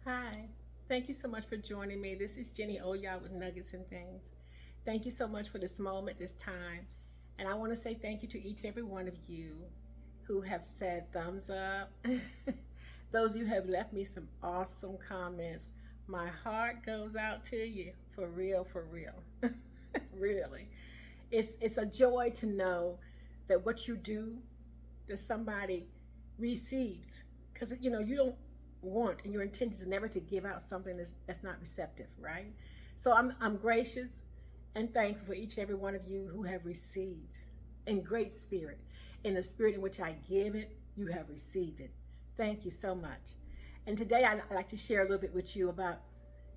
Hi. Thank you so much for joining me. This is Jenny Oya with Nuggets and Things. Thank you so much for this moment, this time. And I want to say thank you to each and every one of you who have said thumbs up. Those of you have left me some awesome comments. My heart goes out to you for real, for real. Really. It's a joy to know that what you do, that somebody receives. Because you don't want, and your intention is never to give out something that's not receptive, right? So I'm gracious and thankful for each and every one of you who have received in great spirit. In the spirit in which I give it, you have received it. Thank you so much. And today I'd like to share a little bit with you about,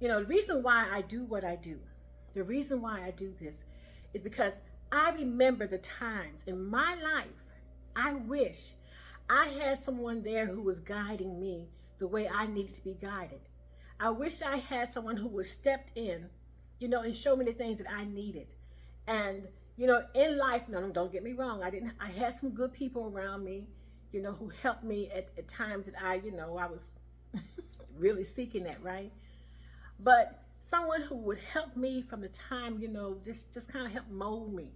the reason why I do what I do. The reason why I do this is because I remember the times in my life I wish I had someone there who was guiding me the way I needed to be guided. I wish I had someone who was stepped in, and show me the things that I needed. And, in life, no, don't get me wrong. I had some good people around me, who helped me at times that I was really seeking that, right? But someone who would help me from the time, just kind of help mold me,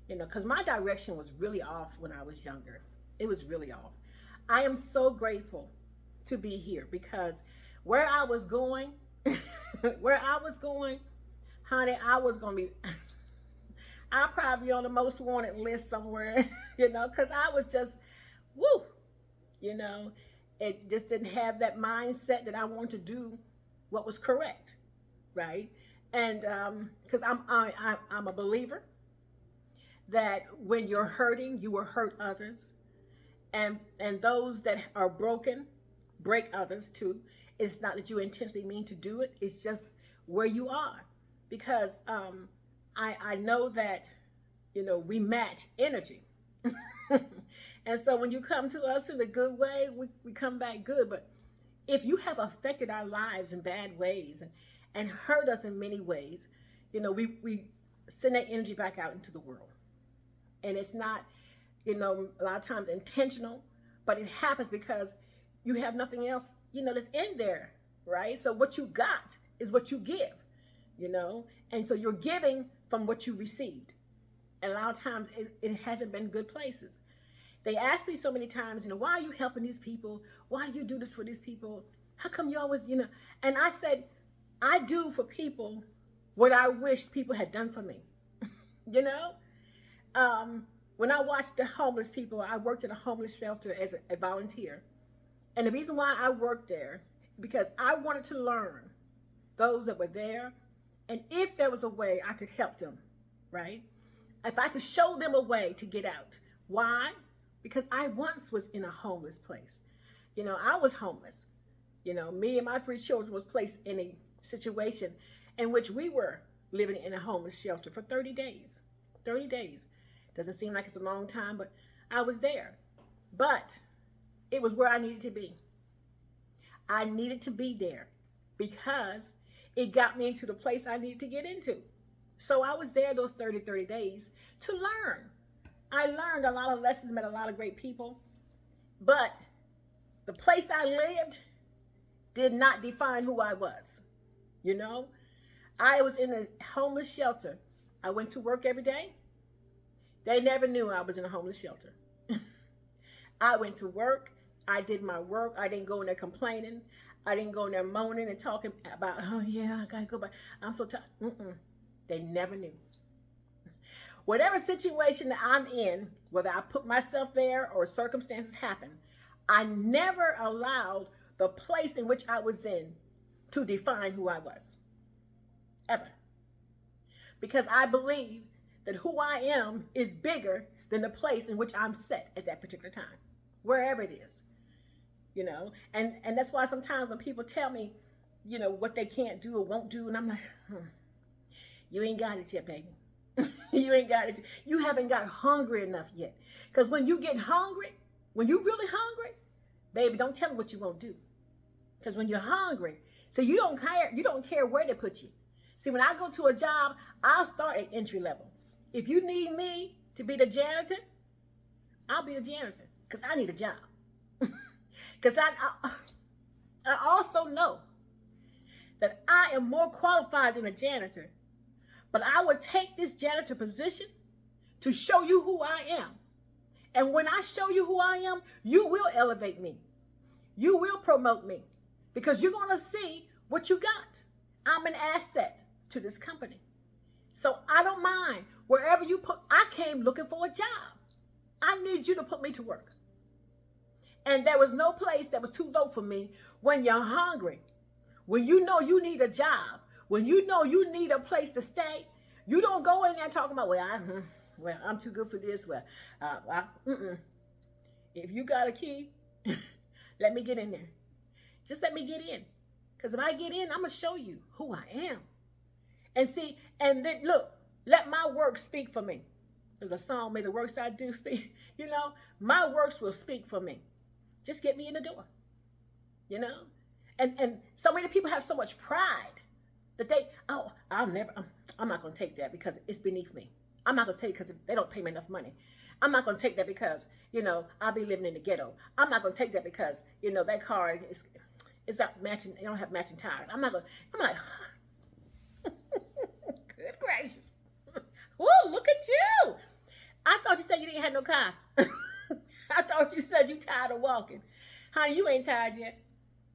because my direction was really off when I was younger. It was really off. I am so grateful to be here because where I was going, where I was going, honey, I was going to be, I'll probably be on the most wanted list somewhere, because I was just, woo, you know, it just didn't have that mindset that I wanted to do what was correct, right? And because I'm a believer that when you're hurting, you will hurt others, and those that are broken break others too. It's not that you intentionally mean to do it. It's just where you are, because I know that we match energy, and so when you come to us in a good way, we come back good. But if you have affected our lives in bad ways and hurt us in many ways, we send that energy back out into the world, and it's not a lot of times intentional, but it happens because you have nothing else, that's in there, right? So what you got is what you give, and so you're giving from what you received. And a lot of times it hasn't been good places. They ask me so many times, why are you helping these people? Why do you do this for these people? How come you always, And I said, I do for people what I wish people had done for me, you know? When I watched the homeless people, I worked at a homeless shelter as a volunteer. And the reason why I worked there, because I wanted to learn those that were there, and if there was a way I could help them, right? If I could show them a way to get out. Why? Because I once was in a homeless place. I was homeless. Me and my three children was placed in a situation in which we were living in a homeless shelter for 30 days. 30 days. Doesn't seem like it's a long time, but I was there. But it was where I needed to be. I needed to be there because it got me into the place I needed to get into. So I was there those 30 days to learn. I learned a lot of lessons, met a lot of great people, but the place I lived did not define who I was. I was in a homeless shelter. I went to work every day. They never knew I was in a homeless shelter. I went to work. I did my work. I didn't go in there complaining. I didn't go in there moaning and talking about, oh yeah, I gotta go back. I'm so tired. They never knew. Whatever situation that I'm in, whether I put myself there or circumstances happen, I never allowed the place in which I was in to define who I was. Ever. Because I believe that who I am is bigger than the place in which I'm set at that particular time, wherever it is. And that's why sometimes when people tell me, what they can't do or won't do, and I'm like, you ain't got it yet, baby. You ain't got it. You haven't got hungry enough yet. Because when you get hungry, when you're really hungry, baby, don't tell me what you won't do. Because when you're hungry, so you don't care where they put you. See, when I go to a job, I'll start at entry level. If you need me to be the janitor, I'll be the janitor because I need a job. Because I also know that I am more qualified than a janitor, but I would take this janitor position to show you who I am. And when I show you who I am, you will elevate me. You will promote me because you're going to see what you got. I'm an asset to this company. So I don't mind wherever you put. I came looking for a job. I need you to put me to work. And there was no place that was too low for me. When you're hungry, when you know you need a job, when you know you need a place to stay, you don't go in there talking about, I'm too good for this. If you got a key, let me get in there. Just let me get in. Because if I get in, I'm going to show you who I am. And see, and then look, let my work speak for me. There's a song, may the works I do speak. My works will speak for me. Just get me in the door. And so many people have so much pride that I'm not going to take that because it's beneath me. I'm not going to take it because they don't pay me enough money. I'm not going to take that because, I'll be living in the ghetto. I'm not going to take that because, that car is not matching. They don't have matching tires. I'm like, good gracious. Whoa, look at you. I thought you said you didn't have no car. I thought you said you tired of walking. Honey, you ain't tired yet.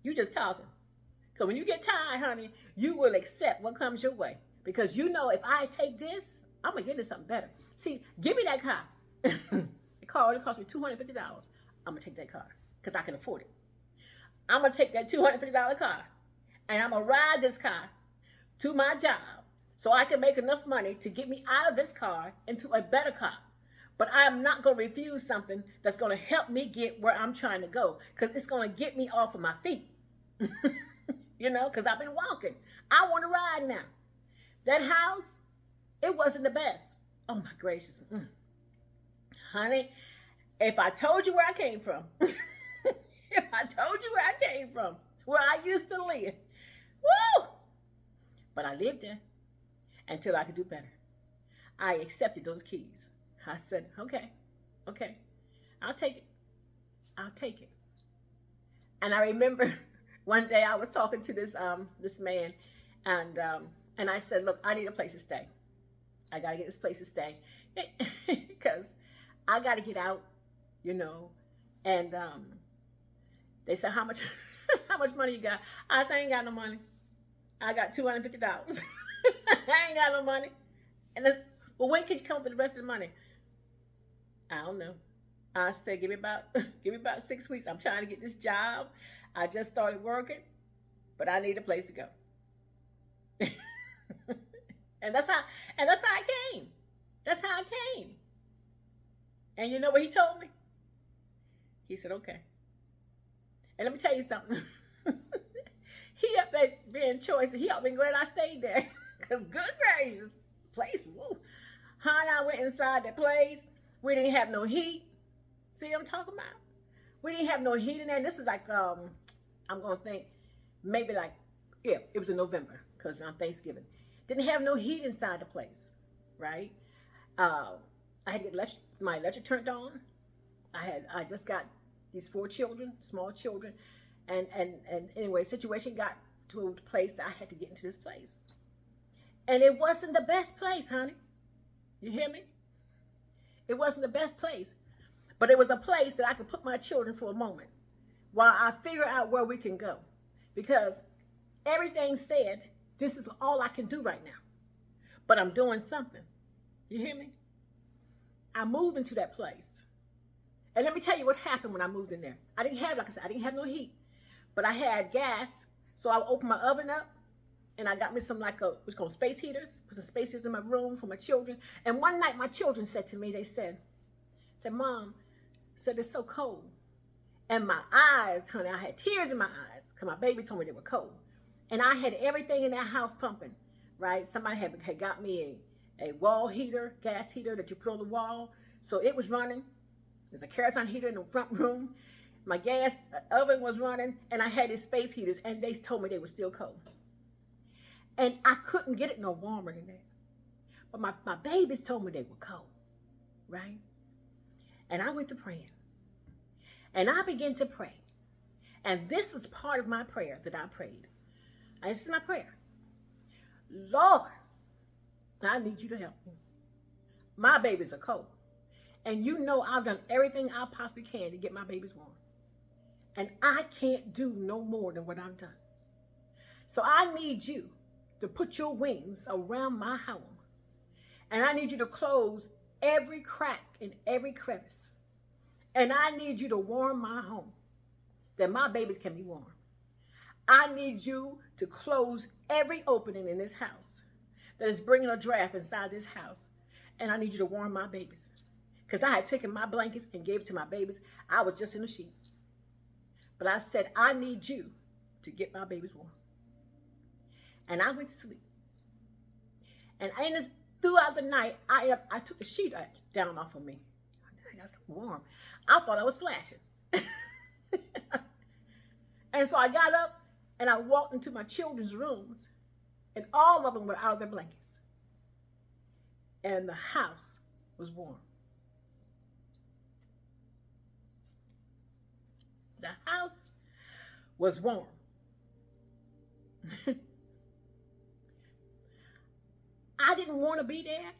You just talking. So when you get tired, honey, you will accept what comes your way. Because if I take this, I'm going to get into something better. See, give me that car. The car only cost me $250. I'm going to take that car because I can afford it. I'm going to take that $250 car and I'm going to ride this car to my job so I can make enough money to get me out of this car into a better car. But I am not going to refuse something that's going to help me get where I'm trying to go because it's going to get me off of my feet. Because I've been walking. I want to ride now. That house, it wasn't the best. Oh, my gracious. Honey, if I told you where I came from, where I used to live, woo! But I lived there until I could do better. I accepted those keys. I said, okay, I'll take it. And I remember one day I was talking to this man, and I said, look, I need a place to stay. I got to get this place to stay because I got to get out, and they said, how much money you got? I said, I ain't got no money. I got $250. I ain't got no money. And well, when can you come up with the rest of the money? I don't know. I said, give me about 6 weeks. I'm trying to get this job. I just started working, but I need a place to go. and that's how I came. That's how I came. And you know what he told me? He said, okay. And let me tell you something. He up there being choice, and he up been glad I stayed there. Because good gracious, place, woo. Honey, I went inside that place. We didn't have no heat. See what I'm talking about? We didn't have no heat in there. And this is like, I'm going to think, maybe it was in November, because on Thanksgiving. Didn't have no heat inside the place, right? I had to get my electric turned on. I just got these 4 children, small children. And anyway, situation got to a place that I had to get into this place. And it wasn't the best place, honey. You hear me? It wasn't the best place. But it was a place that I could put my children for a moment while I figure out where we can go. Because everything said, this is all I can do right now. But I'm doing something. You hear me? I moved into that place. And let me tell you what happened when I moved in there. I didn't have no heat. But I had gas. So I opened my oven up. And I got me some what's called space heaters. Put some space heaters in my room for my children. And one night my children said to me, they said, Mom, it's so cold. And my eyes, honey, I had tears in my eyes because my baby told me they were cold. And I had everything in that house pumping, right? Somebody had got me a wall heater, gas heater that you put on the wall. So it was running. There's a kerosene heater in the front room. My gas oven was running. And I had these space heaters. And they told me they were still cold. And I couldn't get it no warmer than that. But my babies told me they were cold, right? And I went to praying. And I began to pray. And this is part of my prayer that I prayed. And this is my prayer. Lord, I need you to help me. My babies are cold. And you know I've done everything I possibly can to get my babies warm. And I can't do no more than what I've done. So I need you to put your wings around my home. And I need you to close every crack and every crevice. And I need you to warm my home, that my babies can be warm. I need you to close every opening in this house that is bringing a draft inside this house. And I need you to warm my babies. Because I had taken my blankets and gave it to my babies. I was just in the sheet. But I said, I need you to get my babies warm. And I went to sleep. And throughout the night, I took the sheet down off of me. I got so warm. I thought I was flashing. And so I got up and I walked into my children's rooms, and all of them were out of their blankets. And the house was warm. The house was warm. I didn't want to be there,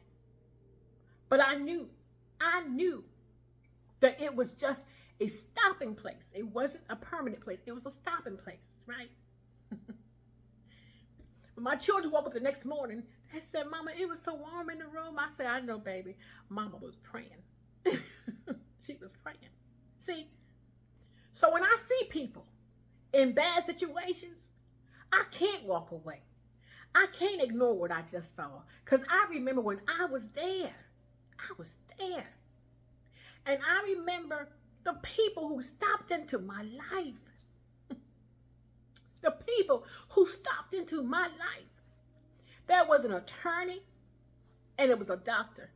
but I knew that it was just a stopping place. It wasn't a permanent place. It was a stopping place, right? When my children woke up the next morning, they said, Mama, it was so warm in the room. I said, I know, baby. Mama was praying. She was praying. See, so when I see people in bad situations, I can't walk away. I can't ignore what I just saw, because I remember when I was there. I was there. And I remember the people who stopped into my life. The people who stopped into my life. There was an attorney and it was a doctor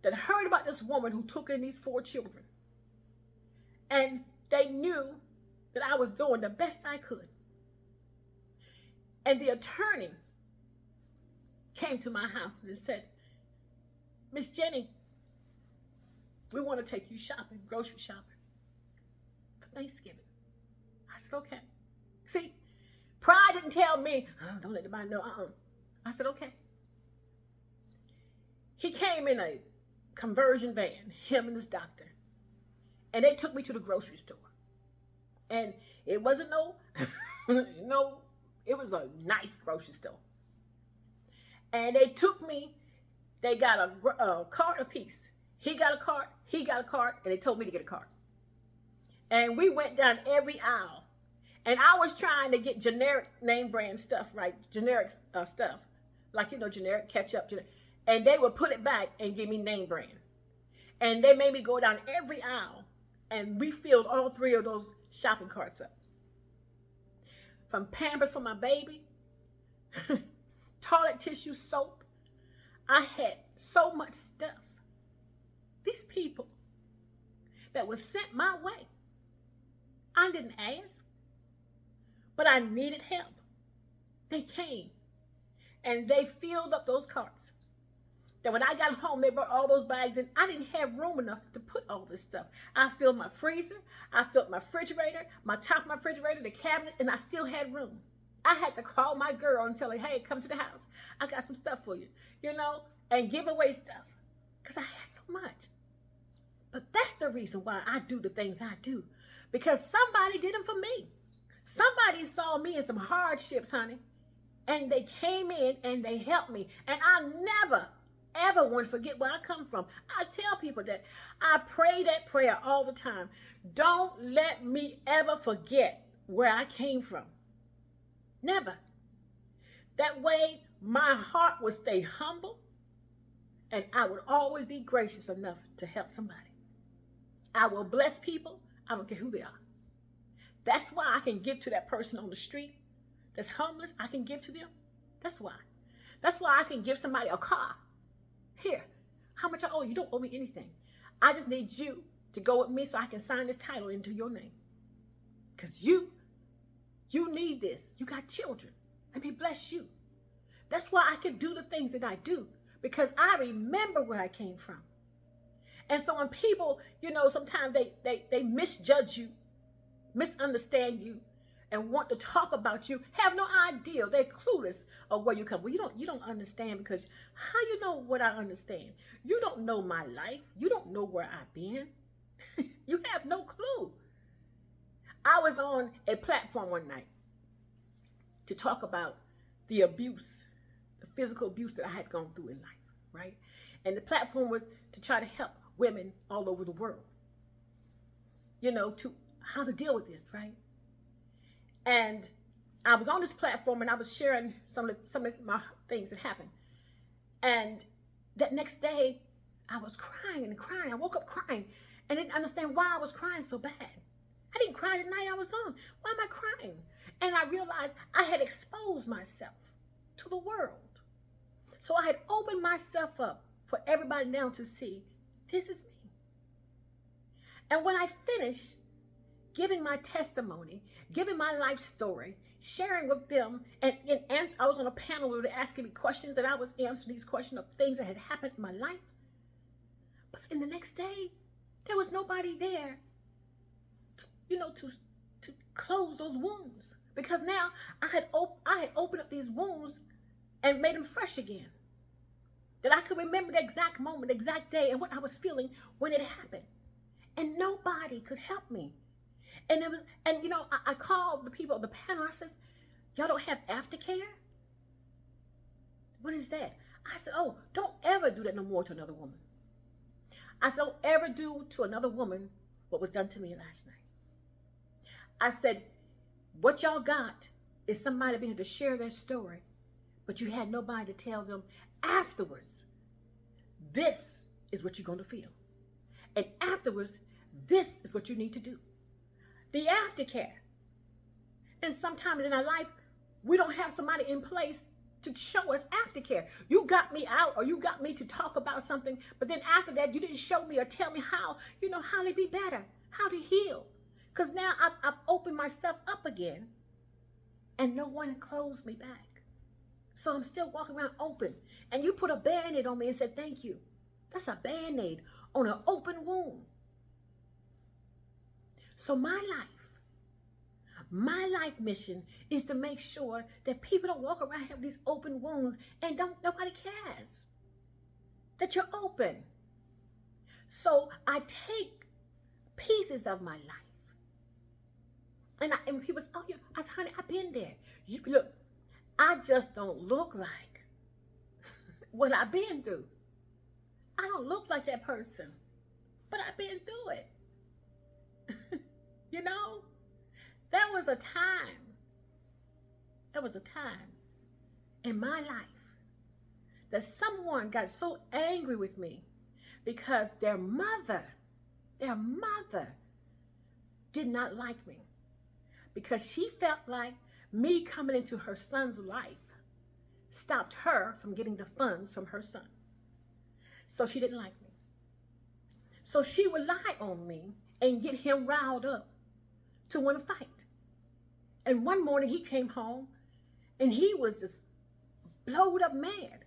that heard about this woman who took in these 4 children. And they knew that I was doing the best I could. And the attorney came to my house and said, Miss Jenny, we want to take you shopping, grocery shopping for Thanksgiving. I said, okay. See, pride didn't tell me, oh, don't let anybody know. I said, okay. He came in a conversion van, him and this doctor. And they took me to the grocery store. And it wasn't it was a nice grocery store. And they took me, they got a cart apiece. He got a cart, and they told me to get a cart. And we went down every aisle. And I was trying to get generic name brand stuff, right? Generic stuff. Like, generic ketchup. And they would put it back and give me name brand. And they made me go down every aisle. And we filled all 3 of those shopping carts up. From Pampers for my baby, toilet tissue, soap. I had so much stuff. These people that was sent my way, I didn't ask, but I needed help. They came and they filled up those carts. That when I got home, they brought all those bags in. I didn't have room enough to put all this stuff. I filled my freezer, I filled my refrigerator, my top of my refrigerator, the cabinets, and I still had room. I had to call my girl and tell her, hey, come to the house. I got some stuff for you, and give away stuff. Because I had so much. But that's the reason why I do the things I do. Because somebody did them for me. Somebody saw me in some hardships, honey. And they came in and they helped me. And I never, ever want to forget where I come from. I tell people that I pray that prayer all the time. Don't let me ever forget where I came from. Never. That way, my heart will stay humble, and I would always be gracious enough to help somebody. I will bless people. I don't care who they are. That's why I can give to that person on the street that's homeless. I can give to them. That's why. That's why I can give somebody a car. Here, how much I owe you? You don't owe me anything. I just need you to go with me so I can sign this title into your name. Because you need this. You got children. Let me bless you. That's why I can do the things that I do, because I remember where I came from. And so when people, sometimes they misjudge you, misunderstand you, and want to talk about you have no idea. They're clueless of where you come. Well, you don't understand, because how you know what I understand? You don't know my life. You don't know where I've been. You have no clue. I was on a platform one night to talk about the abuse, the physical abuse that I had gone through in life, right? And the platform was to try to help women all over the world, to how to deal with this, right? And I was on this platform and I was sharing some of my things that happened. And that next day, I was crying and crying. I woke up crying and didn't understand why I was crying so bad. I didn't cry the night I was on. Why am I crying? And I realized I had exposed myself to the world. So I had opened myself up for everybody now to see, this is me. And when I finished giving my testimony, giving my life story, sharing with them, and I was on a panel where they were asking me questions, and I was answering these questions of things that had happened in my life. But in the next day, there was nobody there to close those wounds, because now I had opened up these wounds and made them fresh again. That I could remember the exact moment, the exact day, and what I was feeling when it happened. And nobody could help me. And I called the people of the panel. I says, y'all don't have Aftercare? What is that? I said, oh, don't ever do that no more to another woman. I said, don't ever do to another woman what was done to me last night. I said, what y'all got is somebody being able to share their story, but you had nobody to tell them afterwards, this is what you're going to feel. And afterwards, this is what you need to do. The aftercare. And sometimes in our life, we don't have somebody in place to show us aftercare. You got me out, or you got me to talk about something, but then after that, you didn't show me or tell me how to be better, how to heal. Because now I've opened myself up again, and no one closed me back. So I'm still walking around open. And you put a Band-Aid on me and said, thank you. That's a Band-Aid on an open wound. So my life mission is to make sure that people don't walk around with these open wounds and nobody cares that you're open. So I take pieces of my life. And people say, oh, yeah. I said, honey, I've been there. Look, I just don't look like what I've been through. I don't look like that person, but I've been through it. There was a time in my life that someone got so angry with me because their mother did not like me, because she felt like me coming into her son's life stopped her from getting the funds from her son. So she didn't like me. So she would lie on me and get him riled up to win a fight. And one morning he came home and he was just blowed up mad.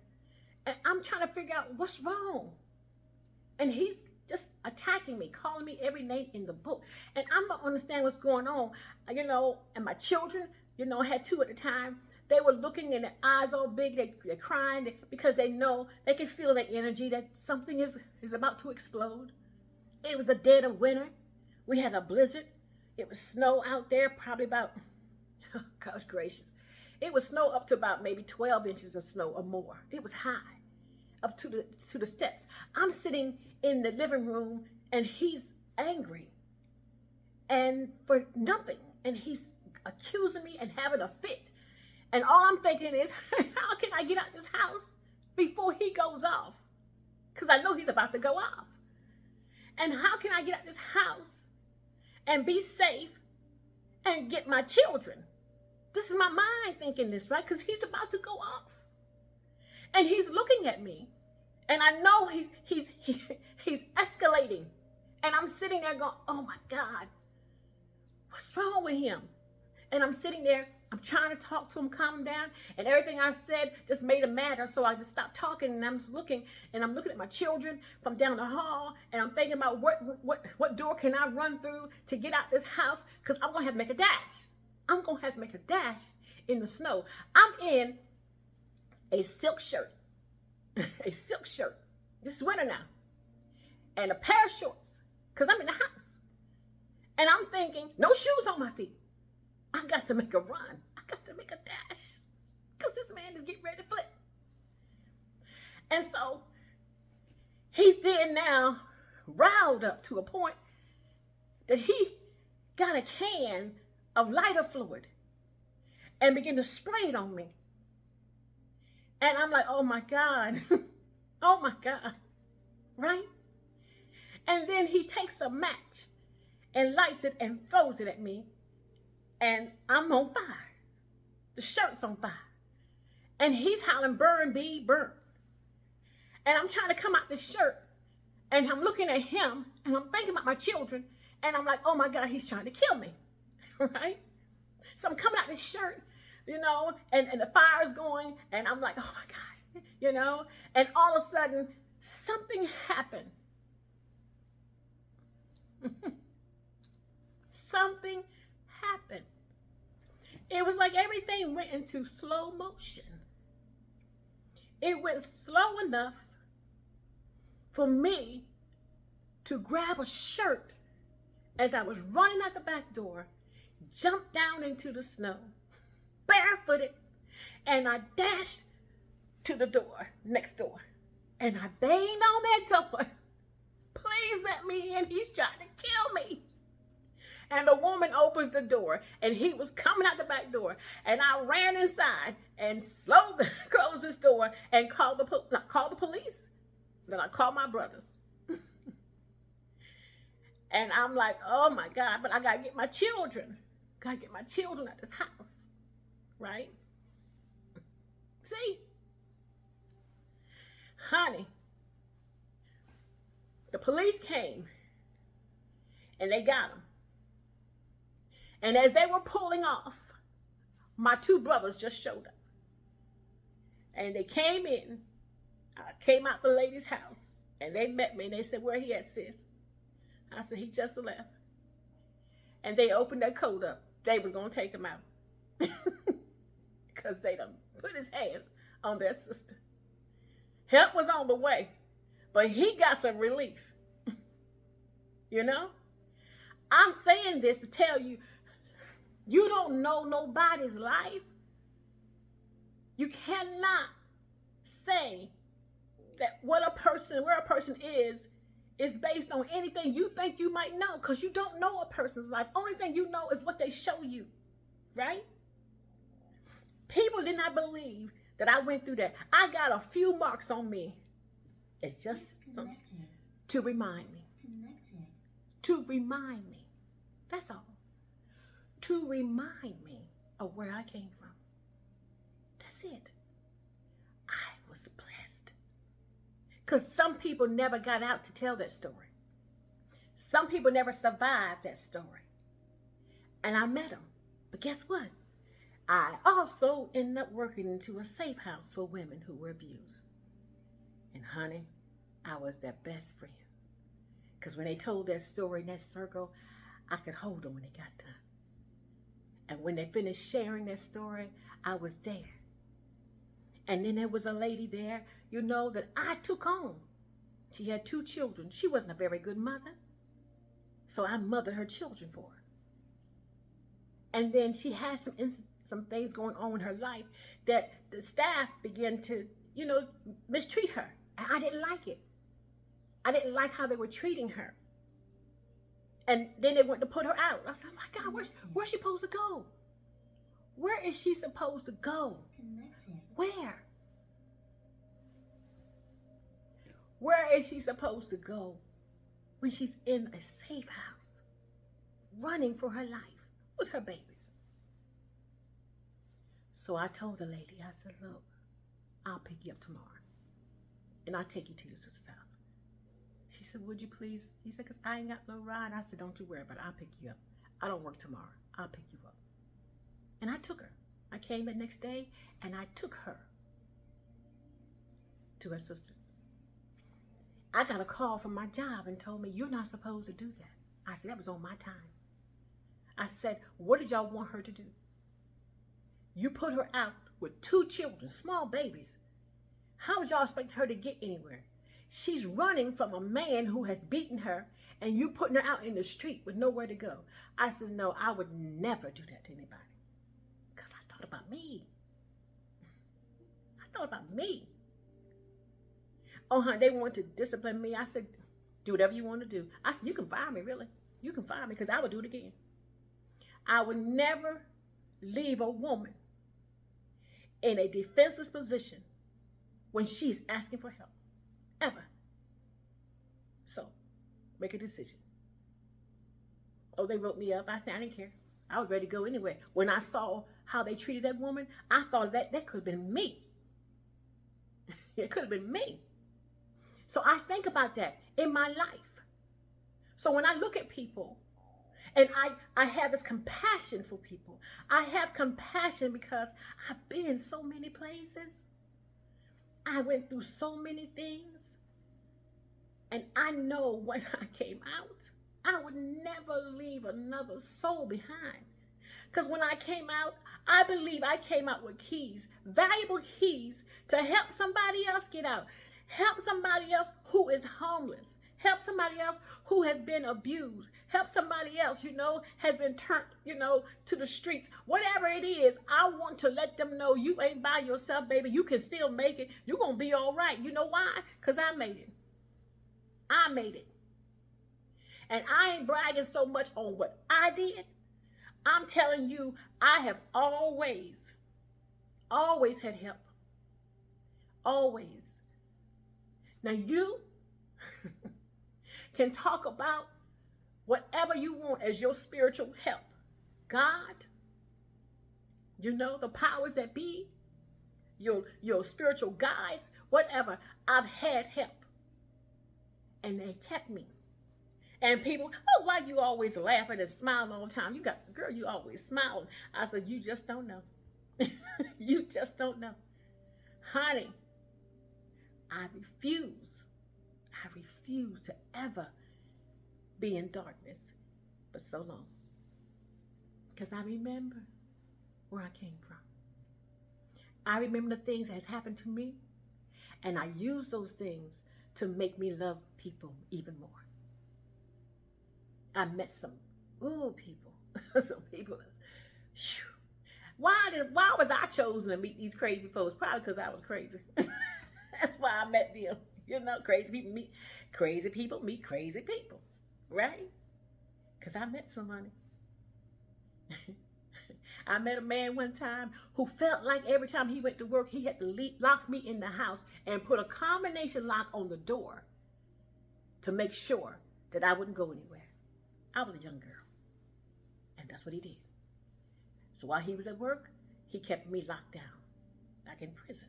And I'm trying to figure out what's wrong. And he's just attacking me, calling me every name in the book. And I don't understand what's going on. And my children, I had 2 at the time. They were looking and their eyes all big. They're crying because they know, they can feel the energy that something is about to explode. It was a dead of winter. We had a blizzard. It was snow out there, probably about, oh, gosh gracious. It was snow up to about maybe 12 inches of snow or more. It was high, up to the steps. I'm sitting in the living room and he's angry and for nothing. And he's accusing me and having a fit. And all I'm thinking is, how can I get out of this house before he goes off? Because I know he's about to go off. And how can I get out of this house and be safe and get my children? This is my mind thinking this, right? Because he's about to go off. And he's looking at me. And I know he's escalating. And I'm sitting there going, oh my God, what's wrong with him? And I'm sitting there, I'm trying to talk to him, calm him down, and everything I said just made him madder. So I just stopped talking, and I'm just looking, and I'm looking at my children from down the hall, and I'm thinking about what door can I run through to get out this house, because I'm gonna have to make a dash. I'm going to have to make a dash in the snow. I'm in a silk shirt, a silk shirt. This is winter now. And a pair of shorts, because I'm in the house. And I'm thinking, no shoes on my feet. I got to make a run. I got to make a dash, because this man is getting ready to flip. And so he's there now, riled up to a point that he got a can of lighter fluid and began to spray it on me. And I'm like, oh my God, oh my God, right? And then he takes a match and lights it and throws it at me. And I'm on fire. The shirt's on fire. And he's hollering, burn, bee, burn. And I'm trying to come out this shirt. And I'm looking at him. And I'm thinking about my children. And I'm like, oh my God, he's trying to kill me. Right? So I'm coming out this shirt, you know, and the fire's going. And I'm like, oh my God, you know. And all of a sudden, something happened. Something happened. It was like everything went into slow motion. It went slow enough for me to grab a shirt as I was running out the back door, jump down into the snow, barefooted, and I dashed to the door, next door. And I banged on that door. Please let me in. He's trying to kill me. And the woman opens the door, and he was coming out the back door. And I ran inside and slowly closed this door and called the police. Then I called my brothers. And I'm like, oh my God, but I got to get my children. Got to get my children at this house. Right? See? Honey, the police came and they got him. And as they were pulling off, my two brothers just showed up. And they came in. I came out the lady's house. And they met me. And they said, where he at, sis? I said, he just left. And they opened their coat up. They was going to take him out. Because they done put his hands on their sister. Help was on the way. But he got some relief. You know? I'm saying this to tell you, you don't know nobody's life. You cannot say that where a person is based on anything you think you might know, because you don't know a person's life. Only thing you know is what they show you, right? People did not believe that I went through that. I got a few marks on me. It's just something to remind me. To remind me. That's all. To remind me of where I came from. That's it. I was blessed. Because some people never got out to tell that story. Some people never survived that story. And I met them. But guess what? I also ended up working into a safe house for women who were abused. And honey, I was their best friend. Because when they told their story in that circle, I could hold them when they got done. And when they finished sharing their story, I was there. And then there was a lady there, you know, that I took on. She had 2 children. She wasn't a very good mother. So I mothered her children for her. And then she had some things going on in her life that the staff began to, you know, mistreat her. And I didn't like it. I didn't like how they were treating her. And then they went to put her out. I said, oh my God, where's she supposed to go? Where is she supposed to go? Where? Where is she supposed to go when she's in a safe house, running for her life with her babies? So I told the lady, I said, look, I'll pick you up tomorrow. And I'll take you to your sister's house. She said, would you please? He said, because I ain't got no ride. I said, don't you worry about it. I'll pick you up. I don't work tomorrow. I'll pick you up. And I took her. I came the next day and I took her to her sister's. I got a call from my job and told me, you're not supposed to do that. I said, that was on my time. I said, what did y'all want her to do? You put her out with 2 children, small babies. How would y'all expect her to get anywhere? She's running from a man who has beaten her, and you putting her out in the street with nowhere to go. I said, no, I would never do that to anybody. Because I thought about me. I thought about me. Oh, honey, they want to discipline me. I said, do whatever you want to do. I said, you can fire me, really. You can fire me, because I would do it again. I would never leave a woman in a defenseless position when she's asking for help. Ever. So, make a decision. Oh, they wrote me up. I said, I didn't care. I was ready to go anyway. When I saw how they treated that woman, I thought that could have been me. It could have been me. So I think about that in my life. So when I look at people, and I have this compassion for people. I have compassion because I've been in so many places. I went through so many things. And I know when I came out, I would never leave another soul behind. Because when I came out, I believe I came out with keys, valuable keys to help somebody else get out. Help somebody else who is homeless. Help somebody else who has been abused. Help somebody else, has been turned, to the streets. Whatever it is, I want to let them know you ain't by yourself, baby. You can still make it. You're going to be all right. You know why? Because I made it. I made it. And I ain't bragging so much on what I did. I'm telling you, I have always had help. Always. Now you can talk about whatever you want as your spiritual help. God, the powers that be, your spiritual guides, whatever. I've had help. And they kept me. And people, oh, why you always laughing and smiling all the time? Girl, you always smiling. I said, you just don't know. You just don't know. Honey, I refuse to ever be in darkness, but so long. Because I remember where I came from. I remember the things that has happened to me, and I use those things to make me love people even more. I met some people, some people. Why was I chosen to meet these crazy folks? Probably because I was crazy. That's why I met them. Crazy people meet crazy people, right? Because I met somebody. I met a man one time who felt like every time he went to work, he had to lock me in the house and put a combination lock on the door to make sure that I wouldn't go anywhere. I was a young girl, and that's what he did. So while he was at work, he kept me locked down, like in prison.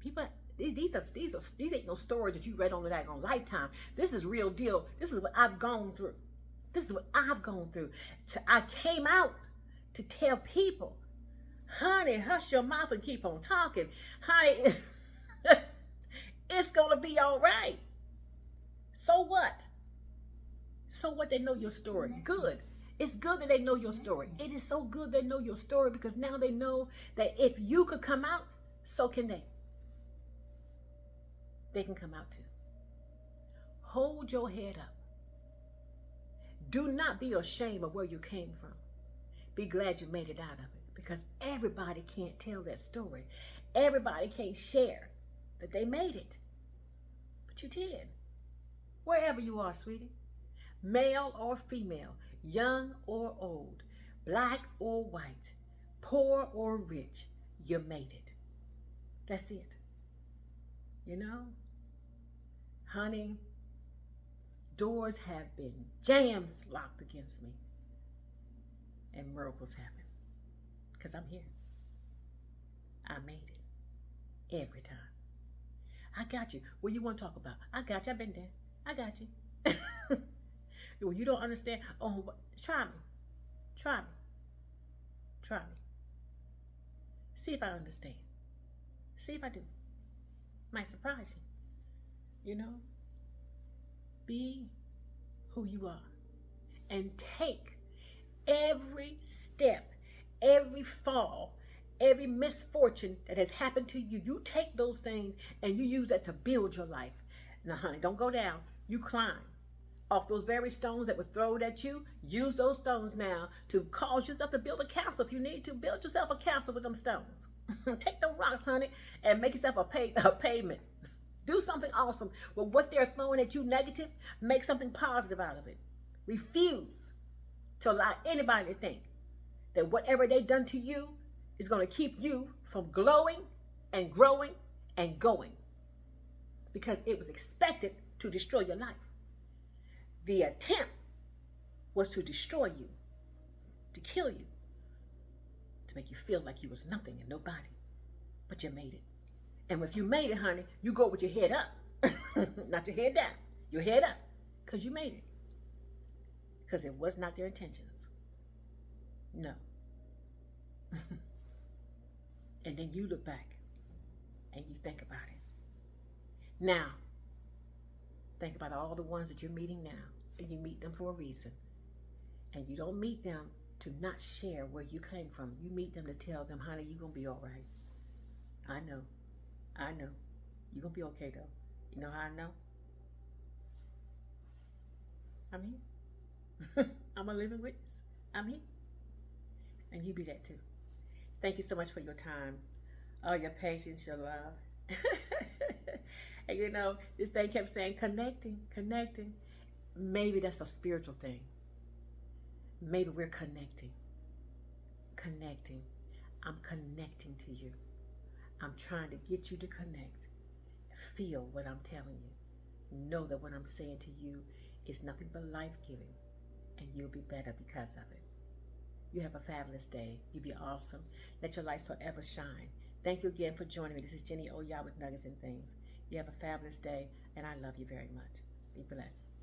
People, these ain't no stories that you read on the daggone Lifetime. This is real deal. This is what I've gone through. I came out to tell people, honey, hush your mouth and keep on talking. Honey, it's going to be all right. So what? So what? They know your story. Good. It's good that they know your story. It is so good they know your story because now they know that if you could come out, so can they. They can come out too. Hold your head up. Do not be ashamed of where you came from. Be glad you made it out of it because everybody can't tell that story. Everybody can't share that they made it. But you did. Wherever you are, sweetie. Male or female, young or old, black or white, poor or rich, you made it. That's it. Honey, doors have been jams locked against me, and miracles happen because I'm here. I made it every time. I got you. What you want to talk about? I got you. I've been there. I got you. Well, you don't understand. Oh, try me. Try me. See if I understand. See if I do. Might surprise you. Be who you are and take every step, every fall, every misfortune that has happened to you. You take those things and you use that to build your life. Now, honey, don't go down. You climb off those very stones that were thrown at you. Use those stones now to cause yourself to build a castle. If you need to, build yourself a castle with them stones. Take them rocks, honey, and make yourself a pavement. Do something awesome with what they're throwing at you negative. Make something positive out of it. Refuse to allow anybody to think that whatever they've done to you is going to keep you from glowing and growing and going, because it was expected to destroy your life. The attempt was to destroy you, to kill you, to make you feel like you was nothing and nobody, but you made it. And if you made it, honey, you go with your head up, not your head down, your head up, because you made it. Because it was not their intentions. No. And then you look back and you think about it. Now, think about all the ones that you're meeting now, and you meet them for a reason. And you don't meet them to not share where you came from. You meet them to tell them, honey, you're going to be all right. I know. You're going to be okay, though. You know how I know? I'm here. I'm a living witness. I'm here. And you be that too. Thank you so much for your time. Oh, your patience, your love. And you know, this thing kept saying connecting. Maybe that's a spiritual thing. Maybe we're connecting. I'm connecting to you. I'm trying to get you to connect. Feel what I'm telling you. Know that what I'm saying to you is nothing but life-giving, and you'll be better because of it. You have a fabulous day. You be awesome. Let your light so ever shine. Thank you again for joining me. This is Jenny Oya with Nuggets and Things. You have a fabulous day, and I love you very much. Be blessed.